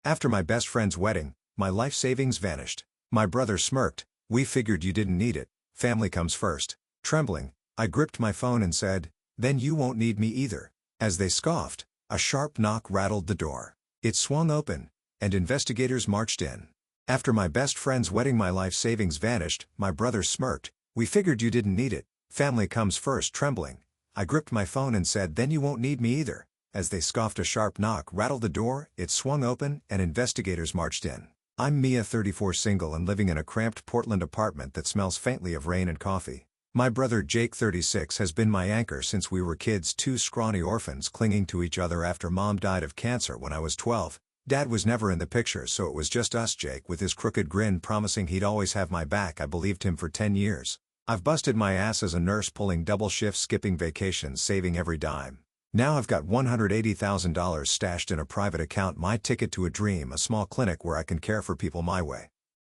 After my best friend's wedding, my life savings vanished. My brother smirked. We figured you didn't need it. Family comes first. Trembling, I gripped my phone and said, then you won't need me either. As they scoffed, a sharp knock rattled the door. It swung open, and investigators marched in. After my best friend's wedding, my life savings vanished. My brother smirked. We figured you didn't need it. Family comes first. Trembling, I gripped my phone and said, then you won't need me either. As they scoffed, a sharp knock rattled the door, it swung open, and investigators marched in. I'm Mia, 34, single and living in a cramped Portland apartment that smells faintly of rain and coffee. My brother Jake, 36, has been my anchor since we were kids, two scrawny orphans clinging to each other after Mom died of cancer when I was 12. Dad was never in the picture, so it was just us. Jake with his crooked grin promising he'd always have my back. I believed him for 10 years. I've busted my ass as a nurse, pulling double shifts, skipping vacations, saving every dime. Now I've got $180,000 stashed in a private account, my ticket to a dream, a small clinic where I can care for people my way.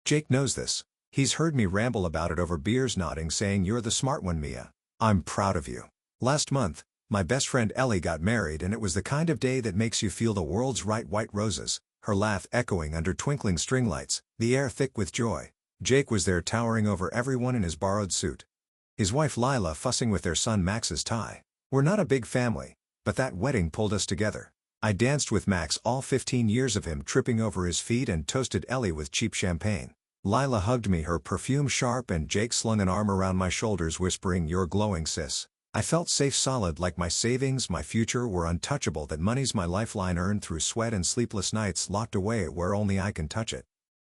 Jake knows this. He's heard me ramble about it over beers, nodding, saying, you're the smart one, Mia. I'm proud of you. Last month, my best friend Ellie got married, and it was the kind of day that makes you feel the world's right. White roses, her laugh echoing under twinkling string lights, the air thick with joy. Jake was there, towering over everyone in his borrowed suit. His wife Lila fussing with their son Max's tie. We're not a big family, but that wedding pulled us together. I danced with Max, all 15 years of him, tripping over his feet, and toasted Ellie with cheap champagne. Lila hugged me, her perfume sharp, and Jake slung an arm around my shoulders, whispering, you're glowing, sis. I felt safe, solid, like my savings, my future, were untouchable. That money's my lifeline, earned through sweat and sleepless nights, locked away where only I can touch it.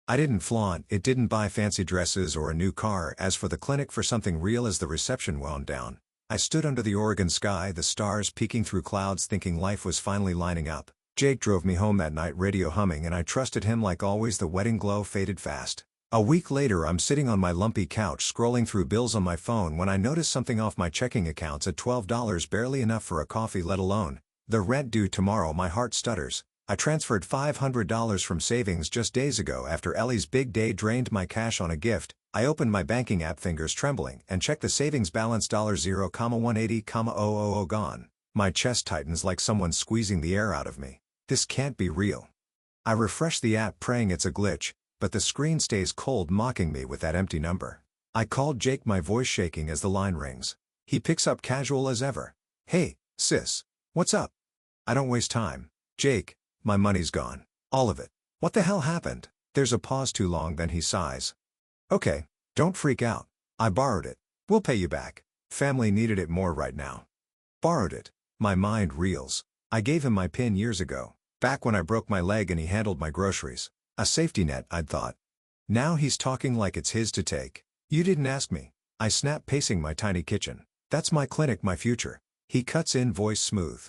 I didn't flaunt it, didn't buy fancy dresses or a new car. As for the clinic, for something real. As the reception wound down, I stood under the Oregon sky, the stars peeking through clouds, thinking life was finally lining up. Jake drove me home that night, radio humming, and I trusted him like always. The wedding glow faded fast. A week later, I'm sitting on my lumpy couch scrolling through bills on my phone when I notice something off. My checking account's at $12, barely enough for a coffee, let alone the rent due tomorrow. My heart stutters. I transferred $500 from savings just days ago after Ellie's big day drained my cash on a gift. I opened my banking app, fingers trembling, and checked the savings balance, $0,180,000 gone. My chest tightens like someone's squeezing the air out of me. This can't be real. I refresh the app, praying it's a glitch, but the screen stays cold, mocking me with that empty number. I called Jake, my voice shaking as the line rings. He picks up, casual as ever. Hey, sis. What's up? I don't waste time. Jake, my money's gone. All of it. What the hell happened? There's a pause too long, then he sighs. Okay, don't freak out. I borrowed it. We'll pay you back. Family needed it more right now. Borrowed it. My mind reels. I gave him my PIN years ago, back when I broke my leg and he handled my groceries. A safety net, I'd thought. Now he's talking like it's his to take. You didn't ask me. I snap, pacing my tiny kitchen. That's my clinic, my future. He cuts in, voice smooth.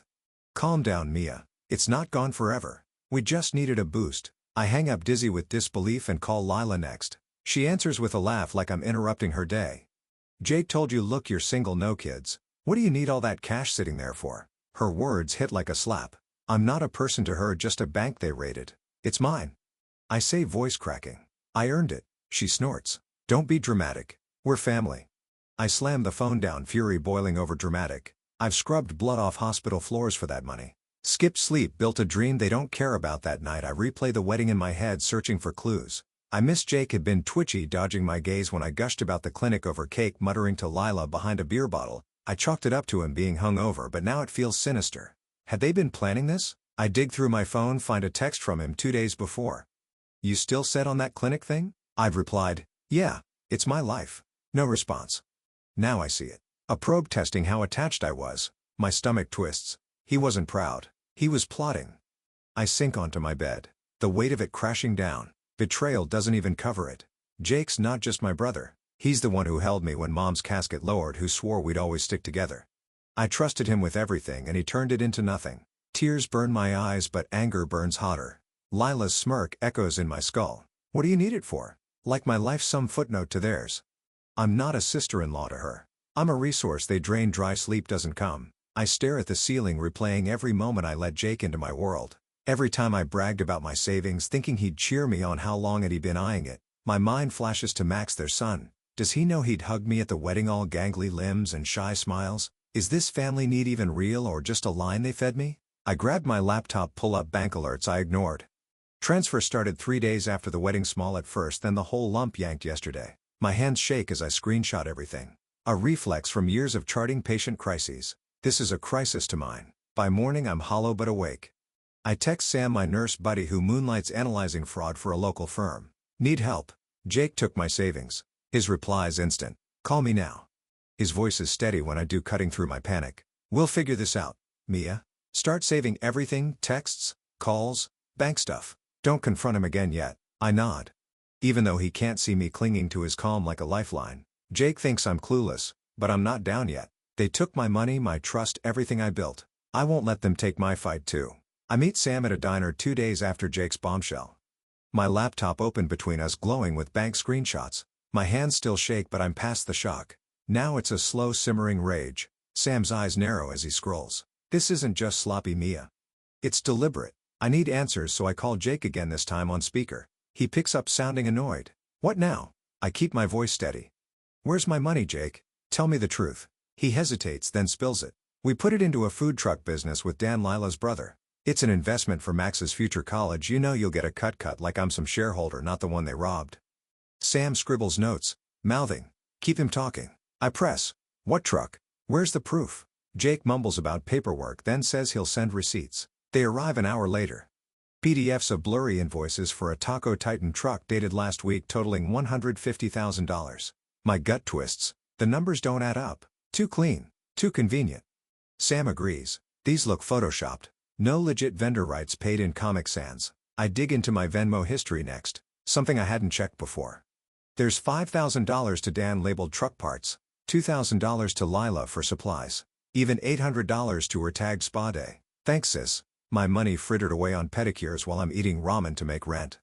Calm down, Mia. It's not gone forever. We just needed a boost. I hang up, dizzy with disbelief, and call Lila next. She answers with a laugh like I'm interrupting her day. Jake told you, look, you're single, no kids. What do you need all that cash sitting there for? Her words hit like a slap. I'm not a person to her, just a bank they raided. It's mine. I say, voice cracking. I earned it. She snorts. Don't be dramatic. We're family. I slam the phone down, fury boiling over. Dramatic. I've scrubbed blood off hospital floors for that money. Skipped sleep, built a dream they don't care about. That night I replay the wedding in my head, searching for clues. I miss Jake had been twitchy, dodging my gaze when I gushed about the clinic over cake, muttering to Lila behind a beer bottle. I chalked it up to him being hungover, but now it feels sinister. Had they been planning this? I dig through my phone, find a text from him 2 days before. You still set on that clinic thing? I've replied, yeah, it's my life. No response. Now I see it. A probe testing how attached I was. My stomach twists. He wasn't proud. He was plotting. I sink onto my bed, the weight of it crashing down. Betrayal doesn't even cover it. Jake's not just my brother. He's the one who held me when Mom's casket lowered, who swore we'd always stick together. I trusted him with everything, and he turned it into nothing. Tears burn my eyes, but anger burns hotter. Lila's smirk echoes in my skull. What do you need it for? Like my life's some footnote to theirs. I'm not a sister-in-law to her. I'm a resource they drain dry. Sleep doesn't come. I stare at the ceiling, replaying every moment I let Jake into my world. Every time I bragged about my savings, thinking he'd cheer me on. How long had he been eyeing it? My mind flashes to Max, their son. Does he know he'd hug me at the wedding, all gangly limbs and shy smiles? Is this family need even real, or just a line they fed me? I grabbed my laptop, pull up bank alerts I ignored. Transfer started 3 days after the wedding, small at first, then the whole lump yanked yesterday. My hands shake as I screenshot everything. A reflex from years of charting patient crises. This is a crisis to mine. By morning I'm hollow but awake. I text Sam, my nurse buddy who moonlights analyzing fraud for a local firm. Need help. Jake took my savings. His reply is instant. Call me now. His voice is steady when I do, cutting through my panic. We'll figure this out, Mia. Start saving everything, texts, calls, bank stuff. Don't confront him again yet. I nod. Even though he can't see me clinging to his calm like a lifeline. Jake thinks I'm clueless, but I'm not down yet. They took my money, my trust, everything I built. I won't let them take my fight too. I meet Sam at a diner 2 days after Jake's bombshell. My laptop open between us, glowing with bank screenshots. My hands still shake, but I'm past the shock. Now it's a slow simmering rage. Sam's eyes narrow as he scrolls. This isn't just sloppy, Mia. It's deliberate. I need answers, so I call Jake again, this time on speaker. He picks up sounding annoyed. What now? I keep my voice steady. Where's my money, Jake? Tell me the truth. He hesitates, then spills it. We put it into a food truck business with Dan, Lila's brother. It's an investment for Max's future college. You know, you'll get a cut like I'm some shareholder, not the one they robbed. Sam scribbles notes, mouthing, keep him talking. I press. What truck? Where's the proof? Jake mumbles about paperwork, then says he'll send receipts. They arrive an hour later. PDFs of blurry invoices for a Taco Titan truck dated last week totaling $150,000. My gut twists. The numbers don't add up. Too clean. Too convenient. Sam agrees. These look photoshopped. No legit vendor rights paid in Comic Sans. I dig into my Venmo history next. Something I hadn't checked before. There's $5,000 to Dan labeled truck parts. $2,000 to Lila for supplies. Even $800 to her tagged spa day. Thanks, sis. My money frittered away on pedicures while I'm eating ramen to make rent.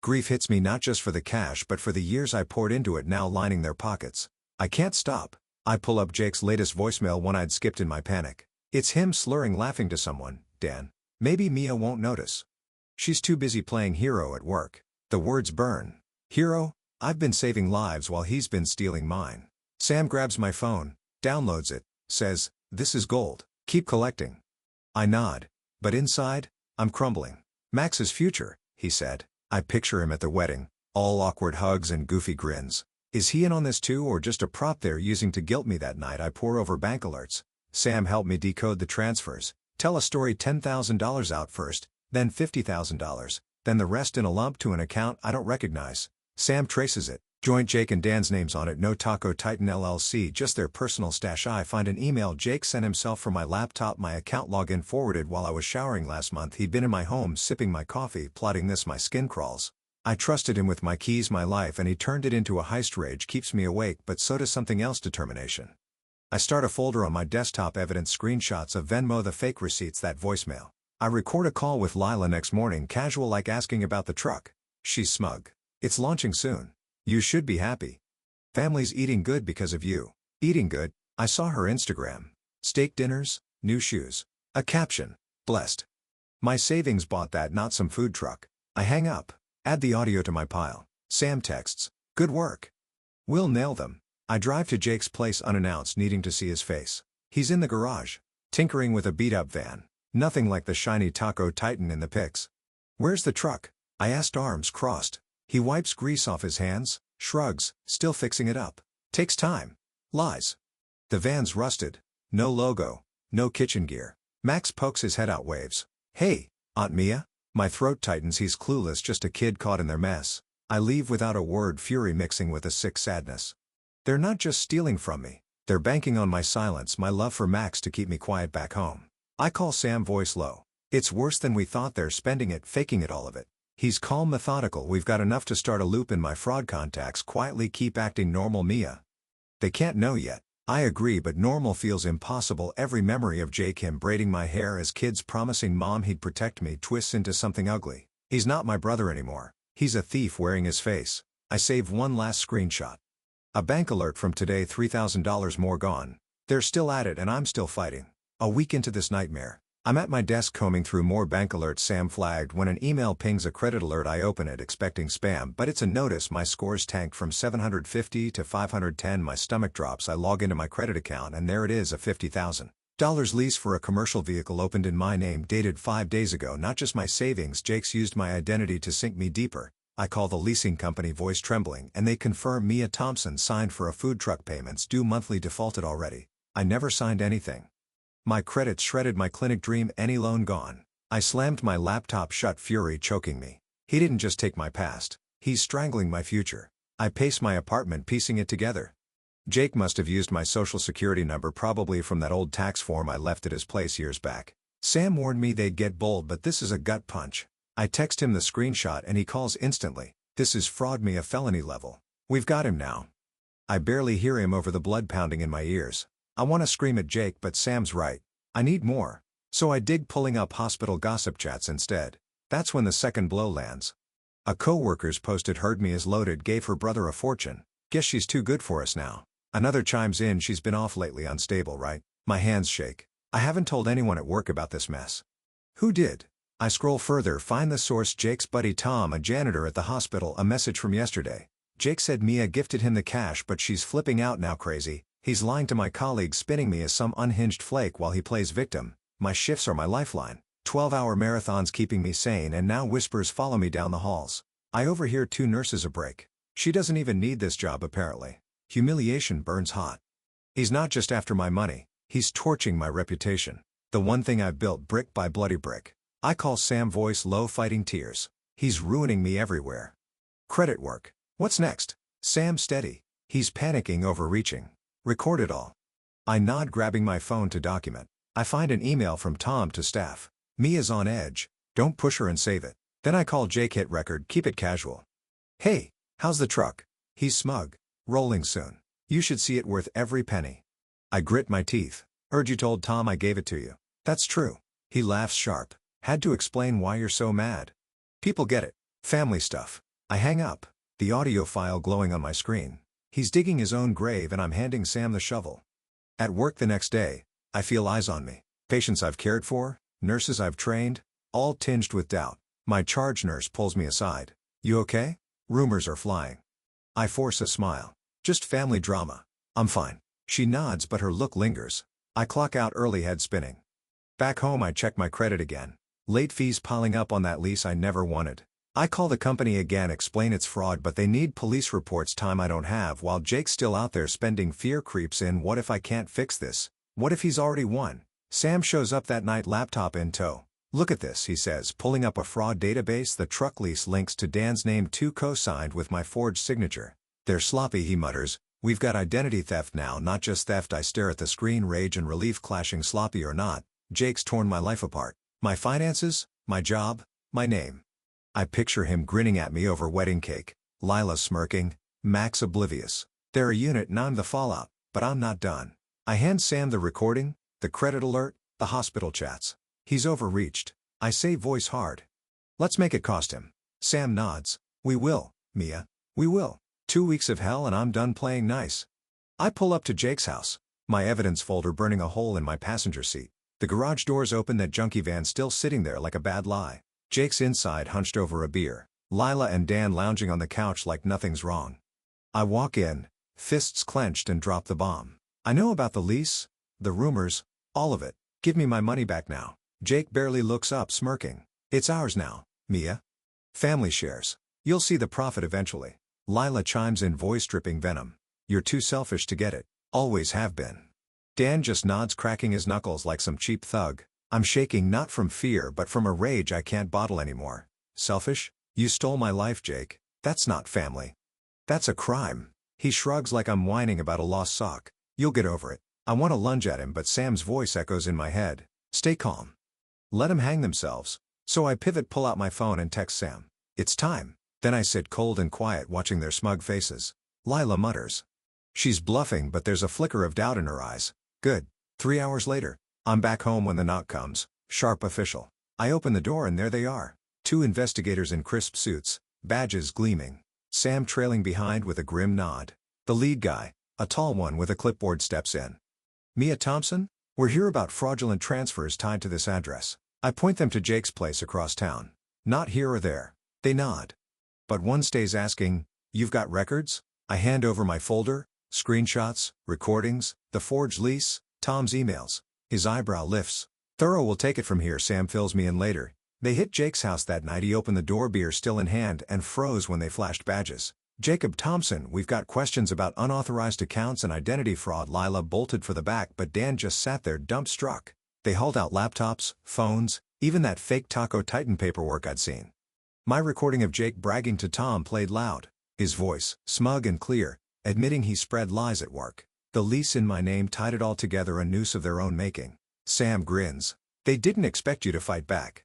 Grief hits me, not just for the cash but for the years I poured into it now lining their pockets. I can't stop. I pull up Jake's latest voicemail, one I'd skipped in my panic. It's him slurring, laughing to someone. Dan. Maybe Mia won't notice. She's too busy playing hero at work. The words burn. Hero? I've been saving lives while he's been stealing mine. Sam grabs my phone, downloads it, says, "This is gold. Keep collecting." I nod. But inside, I'm crumbling. Max's future, he said. I picture him at the wedding, all awkward hugs and goofy grins. Is he in on this too, or just a prop they're using to guilt me? That night I pour over bank alerts. Sam helped me decode the transfers. Tell a story, $10,000 out first, then $50,000, then the rest in a lump to an account I don't recognize. Sam traces it. Joint Jake and Dan's names on it. No Taco Titan LLC, just their personal stash. I find an email Jake sent himself from my laptop, my account login forwarded while I was showering last month. He'd been in my home sipping my coffee, plotting this. My skin crawls. I trusted him with my keys, my life, and he turned it into a heist. Rage keeps me awake, but so does something else, determination. I start a folder on my desktop, evidence, screenshots of Venmo, the fake receipts, that voicemail. I record a call with Lila next morning, casual like asking about the truck. She's smug. It's launching soon. You should be happy. Family's eating good because of you. Eating good? I saw her Instagram. Steak dinners, new shoes. A caption. Blessed. My savings bought that, not some food truck. I hang up. Add the audio to my pile. Sam texts. Good work. We'll nail them. I drive to Jake's place unannounced, needing to see his face. He's in the garage, tinkering with a beat-up van. Nothing like the shiny Taco Titan in the pics. Where's the truck? I asked, arms crossed. He wipes grease off his hands, shrugs, still fixing it up. Takes time. Lies. The van's rusted. No logo. No kitchen gear. Max pokes his head out, waves. Hey, Aunt Mia? My throat tightens. He's clueless, just a kid caught in their mess. I leave without a word, fury mixing with a sick sadness. They're not just stealing from me. They're banking on my silence, my love for Max, to keep me quiet back home. I call Sam, voice low. It's worse than we thought. They're spending it, faking it, all of it. He's calm, methodical. We've got enough to start a loop in my fraud contacts. Quietly keep acting normal, Mia. They can't know yet. I agree, but normal feels impossible. Every memory of Jake, him braiding my hair as kids, promising mom he'd protect me, twists into something ugly. He's not my brother anymore. He's a thief wearing his face. I save one last screenshot. A bank alert from today, $3,000 more gone. They're still at it and I'm still fighting. A week into this nightmare. I'm at my desk combing through more bank alerts. Sam flagged when an email pings a credit alert. I open it expecting spam, but it's a notice. My scores tanked from 750 to 510. My stomach drops. I log into my credit account and there it is, a $50,000 Lease for a commercial vehicle opened in my name dated 5 days ago. Not just my savings. Jake's used my identity to sink me deeper. I call the leasing company, voice trembling, and they confirm Mia Thompson signed for a food truck, payments due monthly, defaulted already. I never signed anything. My credits shredded, my clinic dream, any loan gone. I slammed my laptop shut, fury choking me. He didn't just take my past, he's strangling my future. I pace my apartment, piecing it together. Jake must have used my social security number, probably from that old tax form I left at his place years back. Sam warned me they'd get bold, but this is a gut punch. I text him the screenshot and he calls instantly. This is fraud, me, a felony level. We've got him now. I barely hear him over the blood pounding in my ears. I want to scream at Jake, but Sam's right. I need more. So I dig, pulling up hospital gossip chats instead. That's when the second blow lands. A co-worker's posted, heard me is loaded, gave her brother a fortune. Guess she's too good for us now. Another chimes in, she's been off lately, unstable, right? My hands shake. I haven't told anyone at work about this mess. Who did? I scroll further, find the source, Jake's buddy Tom, a janitor at the hospital, a message from yesterday. Jake said Mia gifted him the cash, but she's flipping out now, crazy. He's lying to my colleagues, spinning me as some unhinged flake while he plays victim. My shifts are my lifeline. 12-hour marathons keeping me sane, and now whispers follow me down the halls. I overhear 2 nurses a break. She doesn't even need this job apparently. Humiliation burns hot. He's not just after my money, he's torching my reputation. The one thing I've built, brick by bloody brick. I call Sam, voice low, fighting tears. He's ruining me everywhere. Credit work. What's next? Sam, steady. He's panicking, overreaching. Record it all. I nod, grabbing my phone to document. I find an email from Tom to staff. Mia's on edge. Don't push her and save it. Then I call Jake, hit record, keep it casual. Hey, how's the truck? He's smug. Rolling soon. You should see it, worth every penny. I grit my teeth. Heard you told Tom I gave it to you. That's true. He laughs sharp. Had to explain why you're so mad. People get it. Family stuff. I hang up. The audio file glowing on my screen. He's digging his own grave and I'm handing Sam the shovel. At work the next day, I feel eyes on me. Patients I've cared for, nurses I've trained, all tinged with doubt. My charge nurse pulls me aside. You okay? Rumors are flying. I force a smile. Just family drama. I'm fine. She nods, but her look lingers. I clock out early, head spinning. Back home I check my credit again. Late fees piling up on that lease I never wanted. I call the company again, explain it's fraud, but they need police reports, time I don't have, while Jake's still out there spending. Fear creeps in. What if I can't fix this? What if he's already won? Sam shows up that night, laptop in tow. Look at this, he says, pulling up a fraud database. The truck lease links to Dan's name, too, co-signed with my forged signature. They're sloppy, he mutters. We've got identity theft now, not just theft. I stare at the screen, rage and relief clashing. Sloppy or not, Jake's torn my life apart. My finances, my job, my name. I picture him grinning at me over wedding cake, Lila smirking, Max oblivious. They're a unit and I'm the fallout, but I'm not done. I hand Sam the recording, the credit alert, the hospital chats. He's overreached. I say, voice hard. Let's make it cost him. Sam nods. We will, Mia. We will. 2 weeks of hell and I'm done playing nice. I pull up to Jake's house. My evidence folder burning a hole in my passenger seat. The garage doors open, that junkie van still sitting there like a bad lie. Jake's inside, hunched over a beer. Lila and Dan lounging on the couch like nothing's wrong. I walk in, fists clenched, and drop the bomb. I know about the lease, the rumors, all of it. Give me my money back now. Jake barely looks up, smirking. It's ours now, Mia. Family shares. You'll see the profit eventually. Lila chimes in, voice dripping venom. You're too selfish to get it. Always have been. Dan just nods, cracking his knuckles like some cheap thug. I'm shaking, not from fear but from a rage I can't bottle anymore. Selfish? You stole my life, Jake. That's not family. That's a crime. He shrugs like I'm whining about a lost sock. You'll get over it. I want to lunge at him, but Sam's voice echoes in my head. Stay calm. Let them hang themselves. So I pivot, pull out my phone and text Sam. It's time. Then I sit cold and quiet, watching their smug faces. Lila mutters. She's bluffing, but there's a flicker of doubt in her eyes. Good. 3 hours later, I'm back home when the knock comes. Sharp official. I open the door and there they are. 2 investigators in crisp suits, badges gleaming. Sam trailing behind with a grim nod. The lead guy, a tall one with a clipboard, steps in. Mia Thompson? We're here about fraudulent transfers tied to this address. I point them to Jake's place across town. Not here or there. They nod. But one stays, asking, you've got records? I hand over my folder, screenshots, recordings, the forged lease, Tom's emails. His eyebrow lifts. Thorough will take it from here. Sam fills me in later. They hit Jake's house that night. He opened the door, beer still in hand, and froze when they flashed badges. Jacob Thompson, we've got questions about unauthorized accounts and identity fraud. Lila bolted for the back, but Dan just sat there dumbstruck. They hauled out laptops, phones, even that fake Taco Titan paperwork I'd seen. My recording of Jake bragging to Tom played loud. His voice, smug and clear, admitting he spread lies at work. The lease in my name tied it all together, a noose of their own making. Sam grins. They didn't expect you to fight back.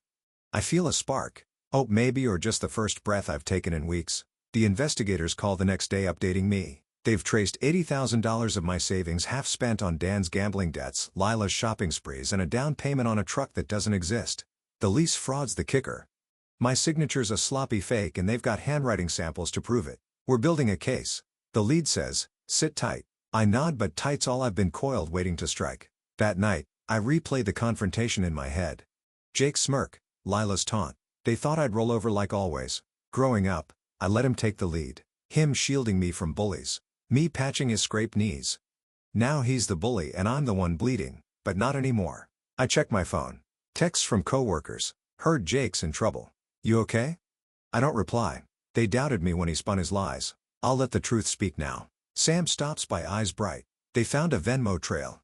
I feel a spark. Oh, maybe, or just the first breath I've taken in weeks. The investigators call the next day updating me. They've traced $80,000 of my savings, half spent on Dan's gambling debts, Lila's shopping sprees, and a down payment on a truck that doesn't exist. The lease fraud's the kicker. My signature's a sloppy fake, and they've got handwriting samples to prove it. We're building a case. The lead says, sit tight. I nod, but tight's all I've been, coiled waiting to strike. That night, I replay the confrontation in my head. Jake's smirk, Lila's taunt. They thought I'd roll over like always. Growing up, I let him take the lead. Him shielding me from bullies. Me patching his scraped knees. Now he's the bully and I'm the one bleeding, but not anymore. I check my phone. Texts from coworkers. Heard Jake's in trouble. You okay? I don't reply. They doubted me when he spun his lies. I'll let the truth speak now. Sam stops by, eyes bright. They found a Venmo trail.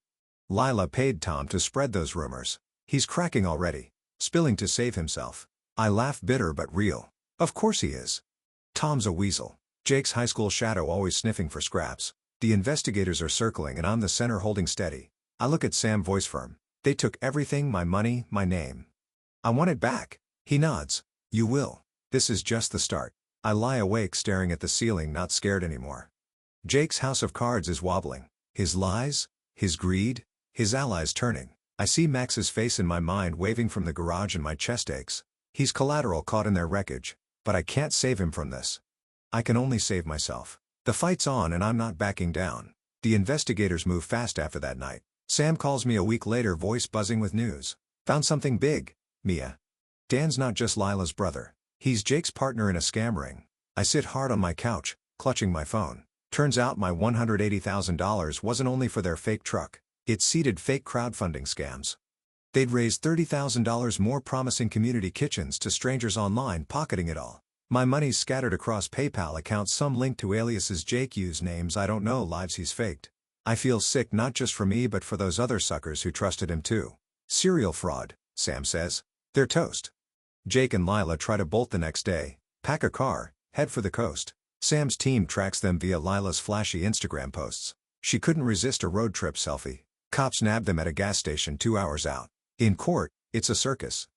Lila paid Tom to spread those rumors. He's cracking already. Spilling to save himself. I laugh, bitter but real. Of course he is. Tom's a weasel. Jake's high school shadow, always sniffing for scraps. The investigators are circling and I'm the center holding steady. I look at Sam, voice firm. They took everything, my money, my name. I want it back. He nods. You will. This is just the start. I lie awake staring at the ceiling, not scared anymore. Jake's house of cards is wobbling. His lies, his greed, his allies turning. I see Max's face in my mind, waving from the garage, and my chest aches. He's collateral caught in their wreckage. But I can't save him from this. I can only save myself. The fight's on and I'm not backing down. The investigators move fast after that night. Sam calls me a week later, voice buzzing with news. Found something big, Mia. Dan's not just Lila's brother. He's Jake's partner in a scam ring. I sit hard on my couch, clutching my phone. Turns out my $180,000 wasn't only for their fake truck. It seeded fake crowdfunding scams. They'd raised $30,000 more, promising community kitchens to strangers online, pocketing it all. My money's scattered across PayPal accounts, some linked to aliases Jake used, names I don't know, lives he's faked. I feel sick, not just for me but for those other suckers who trusted him too. Serial fraud, Sam says. They're toast. Jake and Lila try to bolt the next day, pack a car, head for the coast. Sam's team tracks them via Lila's flashy Instagram posts. She couldn't resist a road trip selfie. Cops nabbed them at a gas station 2 hours out. In court, it's a circus.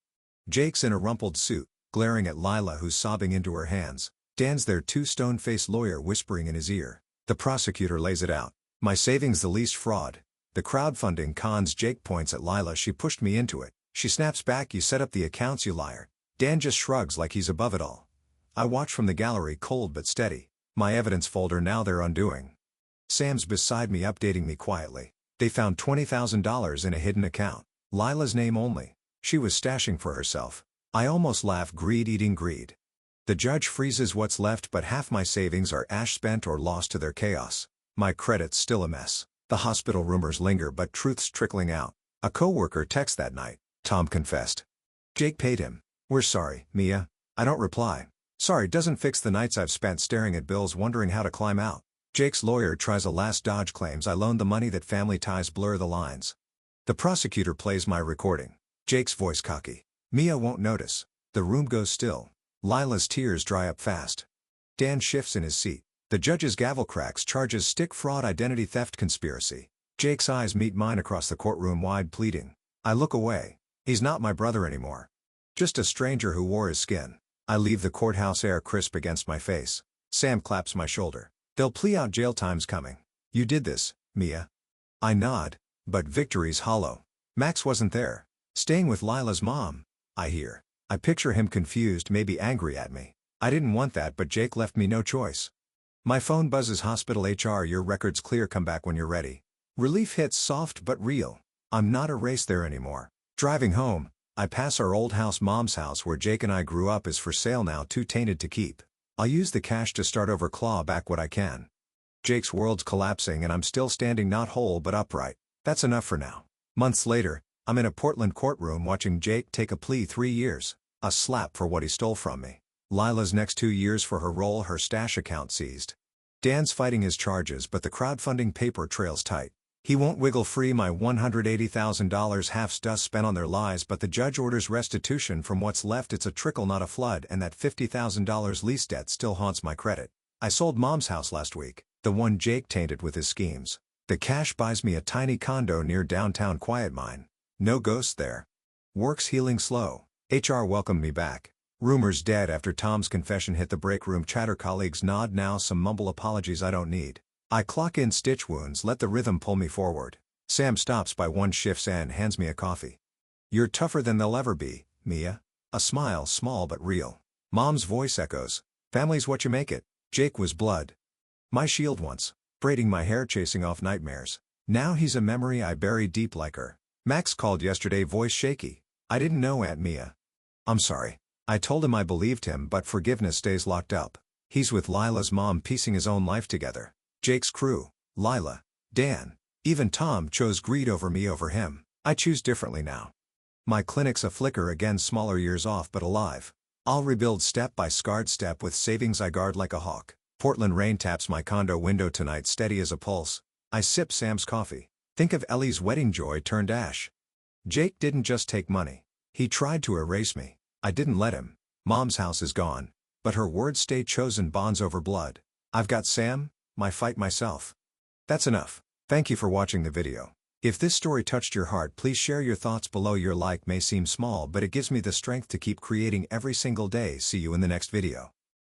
Jake's in a rumpled suit, glaring at Lila, who's sobbing into her hands. Dan's their stone-faced lawyer, whispering in his ear. The prosecutor lays it out. My savings, the least fraud. The crowdfunding cons. Jake points at Lila. She pushed me into it. She snaps back. You set up the accounts, you liar. Dan just shrugs like he's above it all. I watch from the gallery, cold but steady. My evidence folder, now their undoing. Sam's beside me, updating me quietly. They found $20,000 in a hidden account. Lila's name only. She was stashing for herself. I almost laugh. Greed eating greed. The judge freezes what's left, but half my savings are ash, spent or lost to their chaos. My credit's still a mess. The hospital rumors linger, but truth's trickling out. A coworker texts that night. Tom confessed. Jake paid him. We're sorry, Mia. I don't reply. Sorry doesn't fix the nights I've spent staring at bills, wondering how to climb out. Jake's lawyer tries a last dodge, claims I loaned the money, that family ties blur the lines. The prosecutor plays my recording. Jake's voice cocky. Mia won't notice. The room goes still. Lila's tears dry up fast. Dan shifts in his seat. The judge's gavel cracks. Charges stick: fraud, identity theft, conspiracy. Jake's eyes meet mine across the courtroom, wide, pleading. I look away. He's not my brother anymore. Just a stranger who wore his skin. I leave the courthouse, air crisp against my face. Sam claps my shoulder. They'll plea out, jail time's coming. You did this, Mia. I nod, but victory's hollow. Max wasn't there. Staying with Lila's mom, I hear. I picture him confused, maybe angry at me. I didn't want that, but Jake left me no choice. My phone buzzes. Hospital HR, your record's clear, come back when you're ready. Relief hits, soft but real. I'm not erased there anymore. Driving home, I pass our old house. Mom's house where Jake and I grew up is for sale now, too tainted to keep. I'll use the cash to start over, claw back what I can. Jake's world's collapsing and I'm still standing, not whole but upright. That's enough for now. Months later, I'm in a Portland courtroom watching Jake take a plea 3 years, a slap for what he stole from me. Lila's next 2 years for her role, her stash account seized. Dan's fighting his charges, but the crowdfunding paper trails tight. He won't wiggle free my $180,000 half-dust spent on their lies, but the judge orders restitution from what's left. It's a trickle, not a flood, and that $50,000 lease debt still haunts my credit. I sold Mom's house last week, the one Jake tainted with his schemes. The cash buys me a tiny condo near downtown Quiet Mine. No ghosts there. Work's healing slow. HR welcomed me back. Rumors dead after Tom's confession hit the break room chatter. Colleagues nod now, some mumble apologies I don't need. I clock in stitch wounds, let the rhythm pull me forward. Sam stops by one shift's end, hands me a coffee. You're tougher than they'll ever be, Mia. A smile, small but real. Mom's voice echoes. Family's what you make it. Jake was blood. My shield once. Braiding my hair, chasing off nightmares. Now he's a memory I bury deep like her. Max called yesterday, voice shaky. I didn't know, Aunt Mia. I'm sorry. I told him I believed him, but forgiveness stays locked up. He's with Lila's mom, piecing his own life together. Jake's crew, Lila, Dan, even Tom chose greed over me, over him. I choose differently now. My clinic's a flicker again, smaller, years off but alive. I'll rebuild step by scarred step with savings I guard like a hawk. Portland rain taps my condo window tonight, steady as a pulse. I sip Sam's coffee. Think of Ellie's wedding joy turned ash. Jake didn't just take money. He tried to erase me. I didn't let him. Mom's house is gone. But her words stay chosen, bonds over blood. I've got Sam, my fight, myself. That's enough. Thank you for watching the video. If this story touched your heart, please share your thoughts below. Your like may seem small, but it gives me the strength to keep creating every single day. See you in the next video.